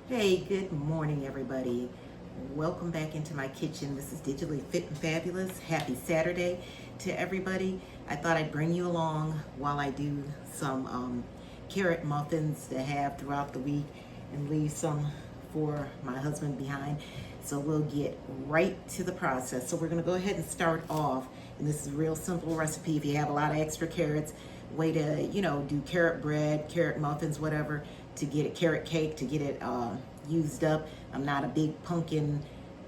Hey, good morning, everybody. Welcome back into my kitchen. This is Digitally Fit and Fabulous. Happy Saturday to everybody. I thought I'd bring you along while I do some carrot muffins to have throughout the week and leave some for my husband behind. So we'll get right to the process. So we're going to go ahead and start off. And this is a real simple recipe. If you have a lot of extra carrots, way to, do carrot bread, carrot muffins, whatever, to get a carrot cake, to get it used up. I'm not a big pumpkin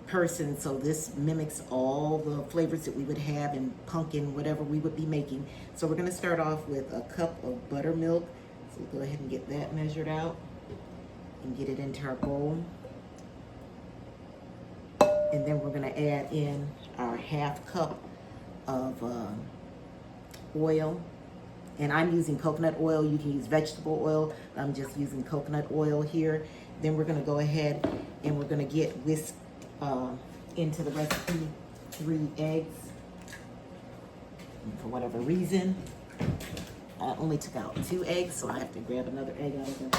person, so this mimics all the flavors that we would have in pumpkin, whatever we would be making. So we're gonna start off with a cup of buttermilk. So we'll go ahead and get that measured out and get it into our bowl. And then we're gonna add in our half cup of oil. And I'm using coconut oil. You can use vegetable oil. I'm just using coconut oil here. Then we're gonna go ahead and we're gonna get whisked into the recipe 3 eggs. And for whatever reason, I only took out 2 eggs, so I have to grab another egg out of the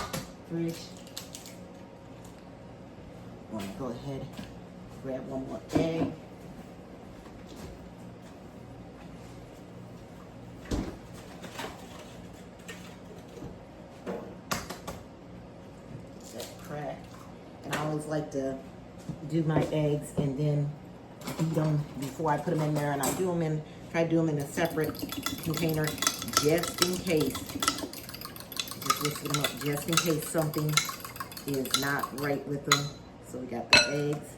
fridge. I'm gonna go ahead, grab one more egg. And I always like to do my eggs and then beat them before I put them in there, and I try to do them in a separate container just in case. Just whisk them up just in case something is not right with them. So we got the eggs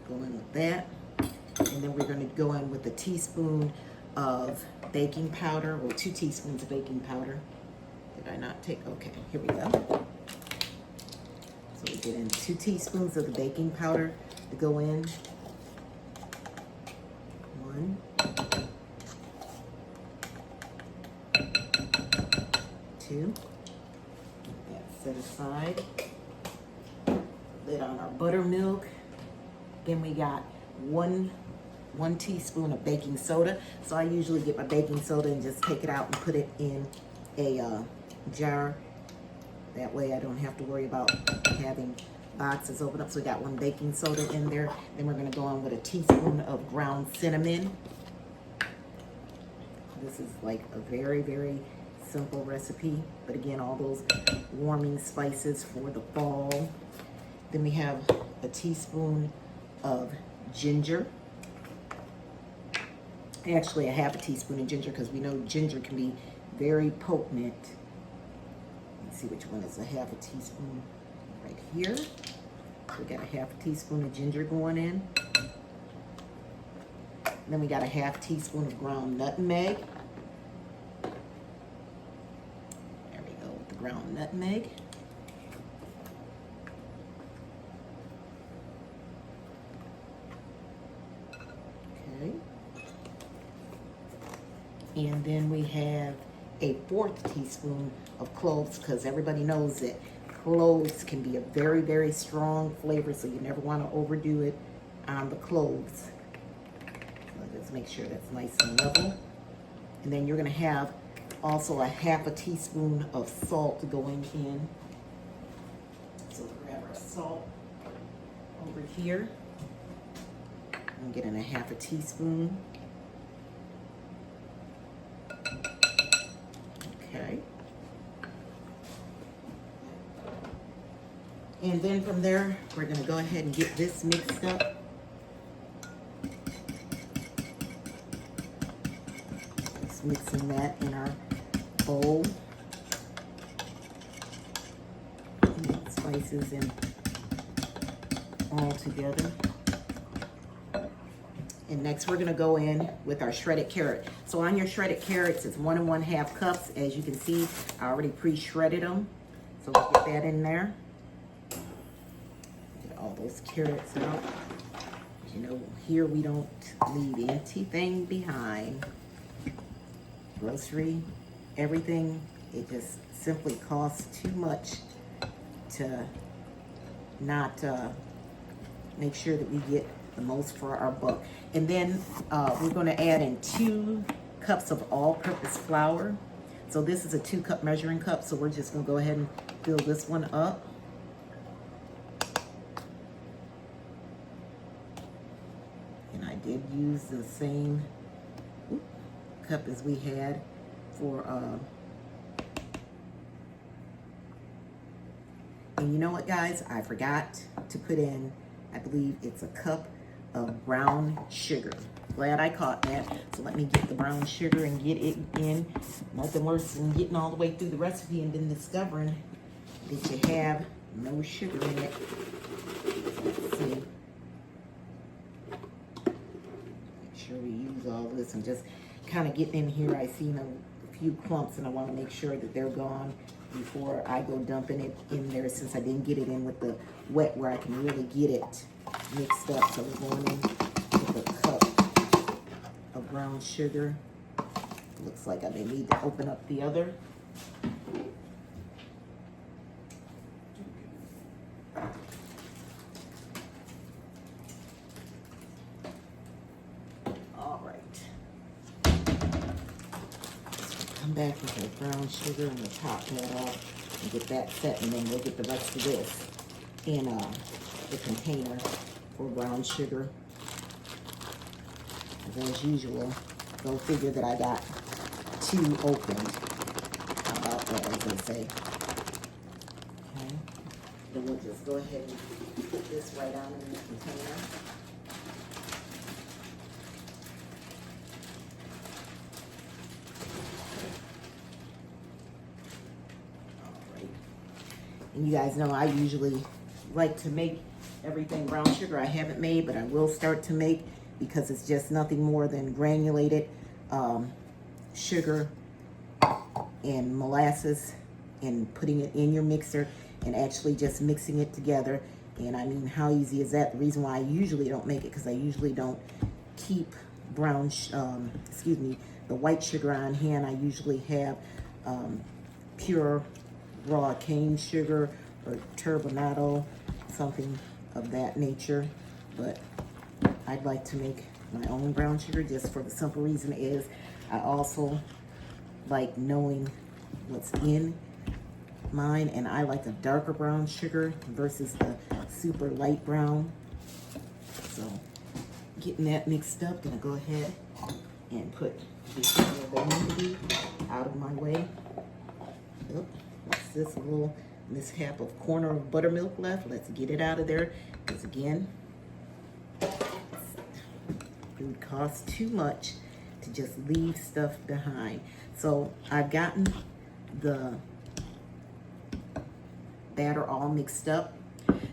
going with that, and then we're going to go in with a teaspoon of baking powder, or 2 teaspoons of baking powder. Did I not take? Okay, here we go. So we get in 2 teaspoons of the baking powder to go in. 1, 2. Get that set aside. Lid on our buttermilk. Then we got one teaspoon of baking soda. So I usually get my baking soda and just take it out and put it in a jar. That way I don't have to worry about having boxes open up. So we got 1 baking soda in there. Then we're gonna go on with a teaspoon of ground cinnamon. This is like a very, very simple recipe. But again, all those warming spices for the fall. Then we have a teaspoon of ginger. Actually, a half a teaspoon of ginger, because we know ginger can be very potent. See which one is a half a teaspoon right here. We got a half a teaspoon of ginger going in. Then we got a half teaspoon of ground nutmeg. There we go with the ground nutmeg. Okay. And then we have a 1/4 teaspoon of cloves, because everybody knows that cloves can be a very, very strong flavor, so you never want to overdo it on the cloves. So just make sure that's nice and level. And then you're going to have also a half a teaspoon of salt going in. So we'll grab our salt over here. I'm getting a half a teaspoon. Okay. And then from there, we're going to go ahead and get this mixed up. Just mixing that in our bowl. And spices in all together. And next we're going to go in with our shredded carrot. So on your shredded carrots, it's 1 1/2 cups. As you can see, I already pre-shredded them. So we'll get that in there. Get all those carrots out. You know, here we don't leave anything behind. Grocery, everything, it just simply costs too much to not make sure that we get the most for our buck. And then we're going to add in 2 cups of all-purpose flour. So this is a 2-cup measuring cup, so we're just going to go ahead and fill this one up. did use the same cup as we had for, and you know what, guys? I forgot to put in, I believe it's a cup of brown sugar. Glad I caught that. So let me get the brown sugar and get it in. Nothing worse than getting all the way through the recipe and then discovering that you have no sugar in it. Let's see. Make sure we use all this and just kind of getting in here. I seen a few clumps and I want to make sure that they're gone before I go dumping it in there, since I didn't get it in with the wet where I can really get it mixed up. So we're going in with a cup of brown sugar. Looks like I may need to open up the other. All right. Come back with the brown sugar and we'll top that off and get that set, and then we'll get the rest of this in the container for brown sugar. As usual, go figure that I got 2 opened. How about that, as they say. Okay. Then we'll just go ahead and put this right on in the container. All right. And you guys know I usually like to make everything brown sugar. I haven't made, but I will start to make, because it's just nothing more than granulated sugar and molasses and putting it in your mixer and actually just mixing it together. And I mean, how easy is that? The reason why I usually don't make it, because I usually don't keep the white sugar on hand. I usually have pure raw cane sugar or turbinado, something of that nature. But I'd like to make my own brown sugar, just for the simple reason is I also like knowing what's in mine, and I like a darker brown sugar versus the super light brown. So getting that mixed up, gonna go ahead and put these where they need to be out of my way. Oop, what's this, a little mishap of corner of buttermilk left? Let's get it out of there, because again, it would cost too much to just leave stuff behind. So I've gotten the batter all mixed up.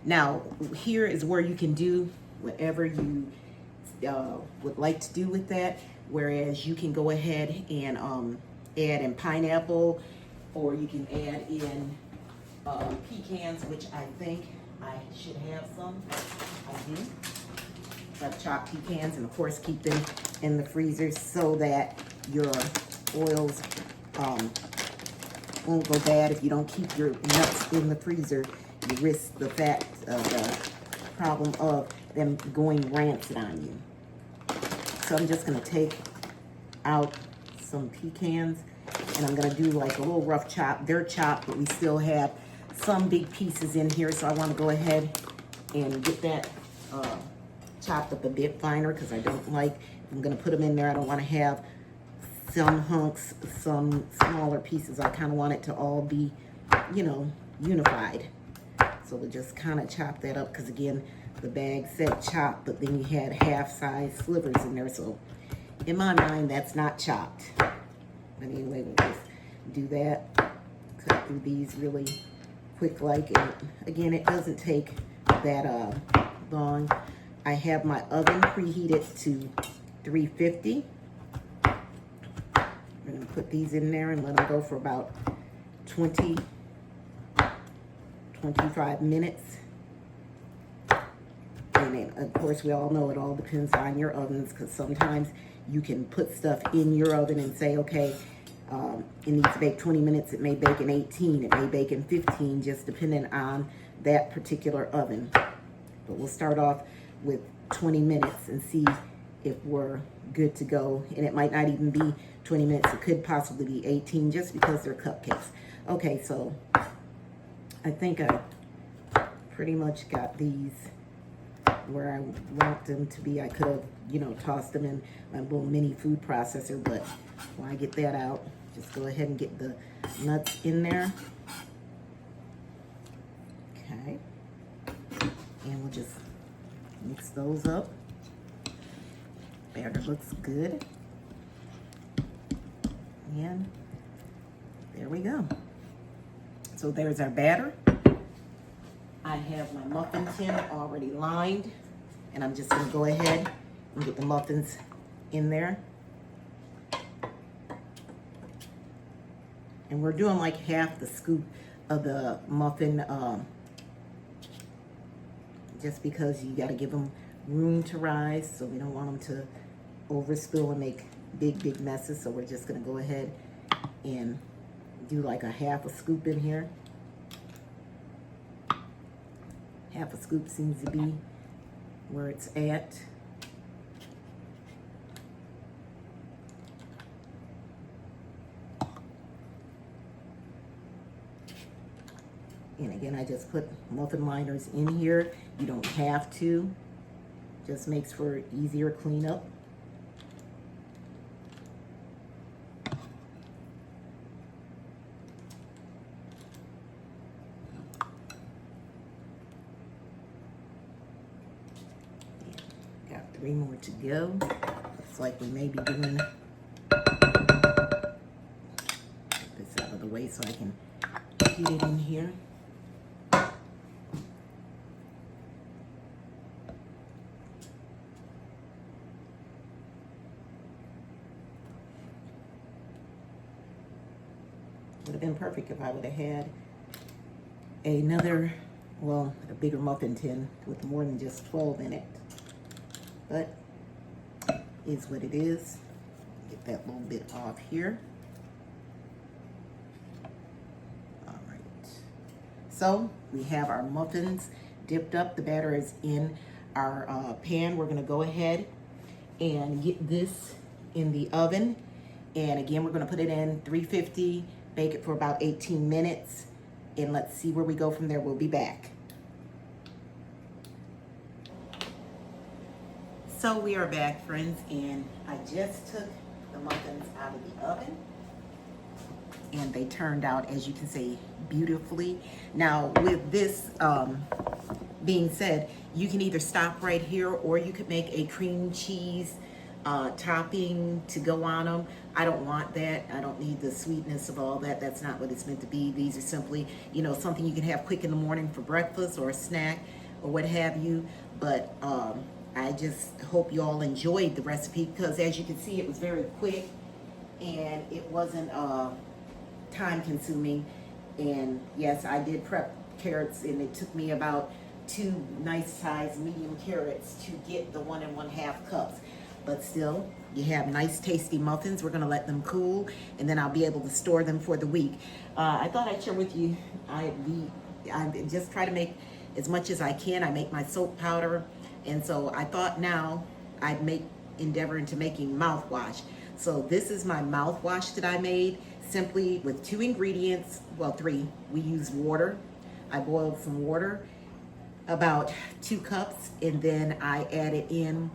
Now here is where you can do whatever you would like to do with that. Whereas you can go ahead and add in pineapple, or you can add in pecans, which I think I should have some. I do. I've chopped pecans, and of course keep them in the freezer so that your oils won't go bad. If you don't keep your nuts in the freezer, you risk the problem of them going rancid on you. So I'm just going to take out some pecans, and I'm going to do like a little rough chop. They're chopped, but we still have some big pieces in here, so I want to go ahead and get that chopped up a bit finer, because I don't like, I'm going to put them in there, I don't want to have some hunks, some smaller pieces. I kind of want it to all be, you know, unified. So we'll just kind of chop that up, because again, the bag said chopped, but then you had half-size slivers in there, so in my mind, that's not chopped. But anyway, we'll just do that. Cut through these really quick, like, and again, it doesn't take that long. I have my oven preheated to 350. I'm gonna put these in there and let them go for about 20, 25 minutes. And then, of course, we all know it all depends on your ovens, because sometimes you can put stuff in your oven and say, okay, it needs to bake 20 minutes. It may bake in 18. It may bake in 15, just depending on that particular oven. But we'll start off with 20 minutes and see if we're good to go. And it might not even be 20 minutes. It could possibly be 18, just because they're cupcakes. Okay, so I think I pretty much got these where I want them to be. I could have, you know, tossed them in my little mini food processor, but when I get that out, just go ahead and get the nuts in there. Okay. And we'll just mix those up. Batter looks good. And there we go. So there's our batter. I have my muffin tin already lined, and I'm just gonna go ahead and get the muffins in there. And we're doing like half the scoop of the muffin, just because you gotta give them room to rise, so we don't want them to overspill and make big messes. So we're just gonna go ahead and do like a half a scoop in here. Half a scoop seems to be where it's at. And again, I just put muffin liners in here. You don't have to. Just makes for easier cleanup. Got 3 more to go. Looks like we may be doing, get this out of the way so I can heat it in here. Would have been perfect if I would have had another, well, a bigger muffin tin with more than just 12 in it. But is what it is. Get that little bit off here. All right. So we have our muffins dipped up. The batter is in our pan. We're gonna go ahead and get this in the oven. And again, we're gonna put it in 350, bake it for about 18 minutes. And let's see where we go from there. We'll be back. So we are back, friends, and I just took the muffins out of the oven, and they turned out, as you can see, beautifully. Now, with this being said, you can either stop right here, or you could make a cream cheese topping to go on them. I don't want that. I don't need the sweetness of all that. That's not what it's meant to be. These are simply, you know, something you can have quick in the morning for breakfast or a snack or what have you. But I just hope you all enjoyed the recipe, because as you can see, it was very quick and it wasn't time consuming. And yes, I did prep carrots, and it took me about 2 nice sized medium carrots to get the 1 1/2 cups. But still, you have nice tasty muffins. We're gonna let them cool, and then I'll be able to store them for the week. I thought I'd share with you, I just try to make as much as I can. I make my soap powder, and so I thought now I'd endeavor into making mouthwash. So this is my mouthwash that I made, simply with 2 ingredients, well 3. We use water. I boiled some water, about 2 cups, and then I added in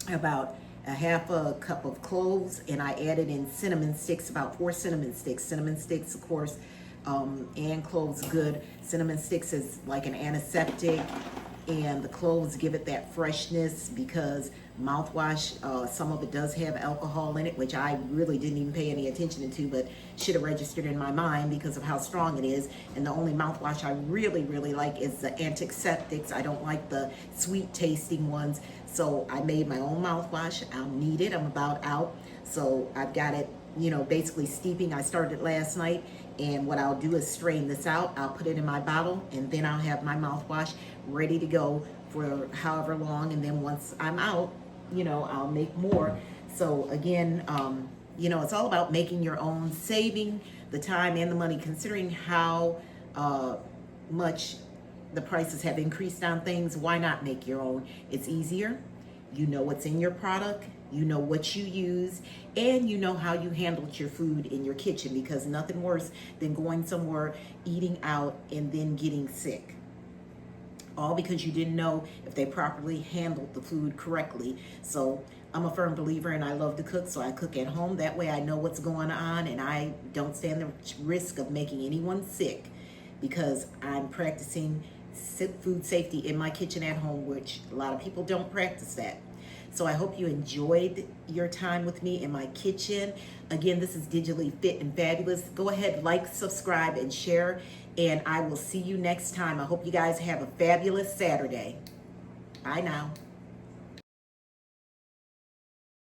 about a 1/2 cup of cloves, and I added in cinnamon sticks, about 4 cinnamon sticks. Cinnamon sticks, of course, and cloves good. Cinnamon sticks is like an antiseptic, and the cloves give it that freshness, because mouthwash, some of it does have alcohol in it, which I really didn't even pay any attention to, but should have registered in my mind because of how strong it is. And the only mouthwash I really like is the antiseptics. I don't like the sweet tasting ones. So I made my own mouthwash. I'll need it. I'm about out. So I've got it, you know, basically steeping. I started last night, and what I'll do is strain this out. I'll put it in my bottle, and then I'll have my mouthwash ready to go for however long. And then once I'm out, you know, I'll make more. So again, you know, it's all about making your own, saving the time and the money, considering how much the prices have increased on things. Why not make your own? It's easier. You know what's in your product, you know what you use, and you know how you handled your food in your kitchen, because nothing worse than going somewhere, eating out, and then getting sick. all because you didn't know if they properly handled the food correctly. So I'm a firm believer and I love to cook, so I cook at home. That way I know what's going on and I don't stand the risk of making anyone sick because I'm practicing food safety in my kitchen at home, which a lot of people don't practice that. So I hope you enjoyed your time with me in my kitchen. Again, this is Digitally Fit and Fabulous. Go ahead, like, subscribe, and share, and I will see you next time. I hope you guys have a fabulous Saturday. Bye now.